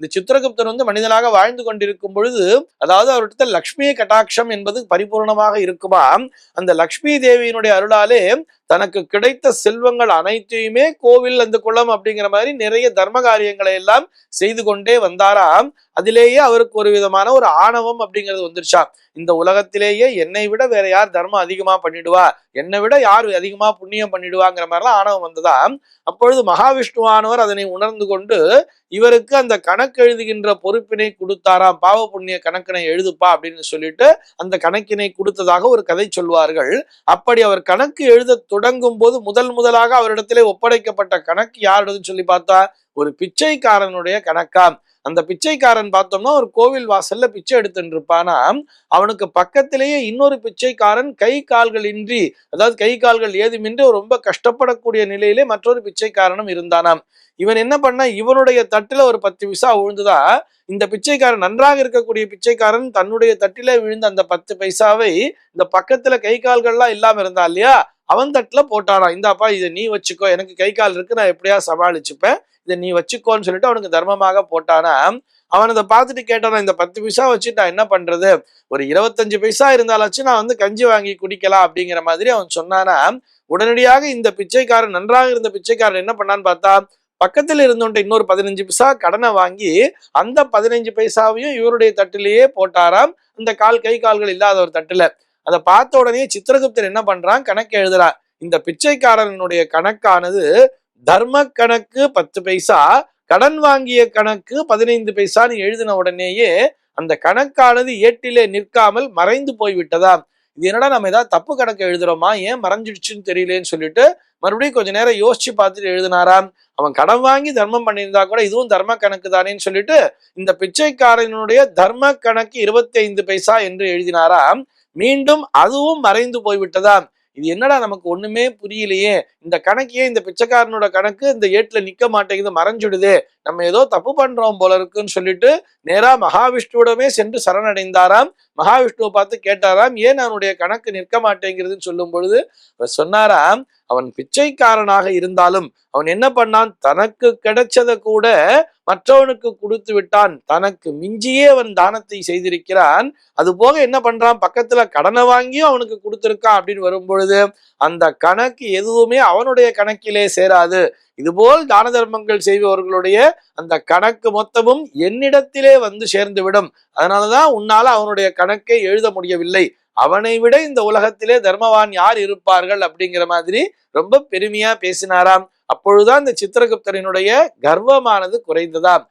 இந்த சித்திரகுப்தன் மனிதனாக வாழ்ந்து கொண்டிருக்கும் பொழுது, அதாவது அவர்கிட்ட லக்ஷ்மி கட்டாட்சம் என்பது பரிபூர்ணமாக இருக்குமா. அந்த லக்ஷ்மி தேவியினுடைய அருளாலே தனக்கு கிடைத்த செல்வங்கள் அனைத்தையுமே கோவில், அந்த குளம் அப்படிங்கிற மாதிரி நிறைய தர்ம காரியங்களை எல்லாம் செய்து கொண்டே வந்தாராம். அதிலேயே அவருக்கு ஒரு விதமான ஒரு ஆணவம் அப்படிங்கிறது வந்துருச்சா. இந்த உலகத்திலேயே என்னை விட வேற யார் தர்மம் அதிகமா பண்ணிடுவா, என்னை விட யார் அதிகமா புண்ணியம் பண்ணிடுவாங்கிற மாதிரிலாம் ஆணவம் வந்ததா. அப்பொழுது மகாவிஷ்ணுவானவர் அதனை உணர்ந்து கொண்டு இவருக்கு அந்த கணக்கு எழுதுகின்ற பொறுப்பினை கொடுத்தாராம். பாவ புண்ணிய கணக்கினை எழுதுப்பா அப்படின்னு சொல்லிட்டு அந்த கணக்கினை கொடுத்ததாக ஒரு கதை சொல்வார்கள். அப்படி அவர் கணக்கு எழுத தொடங்கும் போது முதலாக அவரிடத்திலே ஒப்படைக்கப்பட்ட கணக்கு யாருன்னு சொல்லி பார்த்தா ஒரு பிச்சைக்காரனுடைய கணக்காம். அந்த பிச்சைக்காரன் பார்த்தோம்னா ஒரு கோவில் வாசல்ல பிச்சை எடுத்துட்டு இருப்பானா. அவனுக்கு பக்கத்திலேயே இன்னொரு பிச்சைக்காரன் கை கால்கள் இன்றி, அதாவது கை கால்கள் ஏதுமின்றி ரொம்ப கஷ்டப்படக்கூடிய நிலையிலே மற்றொரு பிச்சைக்காரனும் இருந்தானாம். இவன் என்ன பண்ண, இவனுடைய தட்டுல ஒரு 10 பைசா விழுந்துதா. இந்த பிச்சைக்காரன், நன்றாக இருக்கக்கூடிய பிச்சைக்காரன் தன்னுடைய தட்டில விழுந்த அந்த 10 பைசாவை இந்த பக்கத்துல கை கால்கள்லாம் இல்லாம இருந்தா இல்லையா, அவன் தட்டுல போட்டானா. இந்தாப்பா, இதை நீ வச்சுக்கோ, எனக்கு கை கால் இருக்கு, நான் எப்படியா சமாளிச்சுப்பேன், இதை நீ வச்சுக்கோன்னு சொல்லிட்டு அவனுக்கு தர்மமாக போட்டானா. அவன் அதை பார்த்துட்டு கேட்டானா, இந்த 10 பைசா வச்சுட்டு நான் என்ன பண்றது, ஒரு 25 பைசா இருந்தாலாச்சும் நான் கஞ்சி வாங்கி குடிக்கலாம் அப்படிங்கிற மாதிரி அவன் சொன்னானா. உடனடியாக இந்த பிச்சைக்காரன், நன்றாக இருந்த பிச்சைக்காரன் என்ன பண்ணான்னு பார்த்தா, பக்கத்தில் இருந்தோன்ட்ட இன்னொரு 15 பைசா கடனை வாங்கி அந்த 15 பைசாவையும் இவருடைய தட்டிலேயே போட்டாராம், அந்த கை கால்கள் இல்லாத ஒரு தட்டுல. அதை பார்த்த உடனே சித்திரகுப்தர் என்ன பண்றான், கணக்கு எழுதுறான். இந்த பிச்சைக்காரனுடைய கணக்கானது தர்ம கணக்கு 10 பைசா, கடன் வாங்கிய கணக்கு 15 பைசான்னு எழுதின உடனேயே அந்த கணக்கானது ஏட்டிலே நிற்காமல் மறைந்து போய்விட்டதாம். இது என்னடா, நம்ம ஏதாவது தப்பு கணக்கு எழுதுறோமா, ஏன் மறைஞ்சிடுச்சுன்னு தெரியலேன்னு சொல்லிட்டு மறுபடியும் கொஞ்ச நேரம் யோசிச்சு பார்த்துட்டு எழுதினாராம். அவன் கடன் வாங்கி தர்மம் பண்ணியிருந்தா கூட இதுவும் தர்ம கணக்கு தானேன்னு சொல்லிட்டு இந்த பிச்சைக்காரனுடைய தர்ம கணக்கு 25 பைசா என்று எழுதினாராம். மீண்டும் அதுவும் மறைந்து போய்விட்டதாம். இது என்னடா, நமக்கு ஒண்ணுமே புரியலையே, இந்த கணக்கையே, இந்த பிச்சைக்காரனோட கணக்கு இந்த ஏட்டுல நிக்க மாட்டேங்குது, மறைஞ்சுடுது, நம்ம ஏதோ தப்பு பண்றோம் போல இருக்குன்னு சொல்லிட்டு நேரா மகாவிஷ்ணுவிடமே சென்று சரணடைந்தாராம். மகாவிஷ்ணுவை பார்த்து கேட்டாராம், ஏன் அவனுடைய கணக்கு நிற்க மாட்டேங்கிறதுன்னு சொல்லும் பொழுது அவர் சொன்னாராம், அவன் பிச்சைக்காரனாக இருந்தாலும் அவன் என்ன பண்ணான், தனக்கு கிடைச்சதை கூட மற்றவனுக்கு கொடுத்து விட்டான், தனக்கு மிஞ்சியே அவன் தானத்தை செய்திருக்கிறான். அது போக என்ன பண்றான், பக்கத்துல கடனை வாங்கியும் அவனுக்கு கொடுத்திருக்கான் அப்படின்னு வரும்பொழுது அந்த கணக்கு எதுவுமே அவனுடைய கணக்கிலே சேராது. இதுபோல் தான தர்மங்கள் செய்பவர்களுடைய அந்த கணக்கு மொத்தமும் என்னிடத்திலே சேர்ந்துவிடும். அதனாலதான் உன்னால அவனுடைய கணக்கை எழுத முடியவில்லை, அவனை விட இந்த உலகத்திலே தர்மவான் யார் இருப்பார்கள் அப்படிங்கிற மாதிரி ரொம்ப பெருமையா பேசினாராம். அப்பொழுதுதான் இந்த சித்திரகுப்தரினுடைய கர்வமானது குறைந்ததாம்.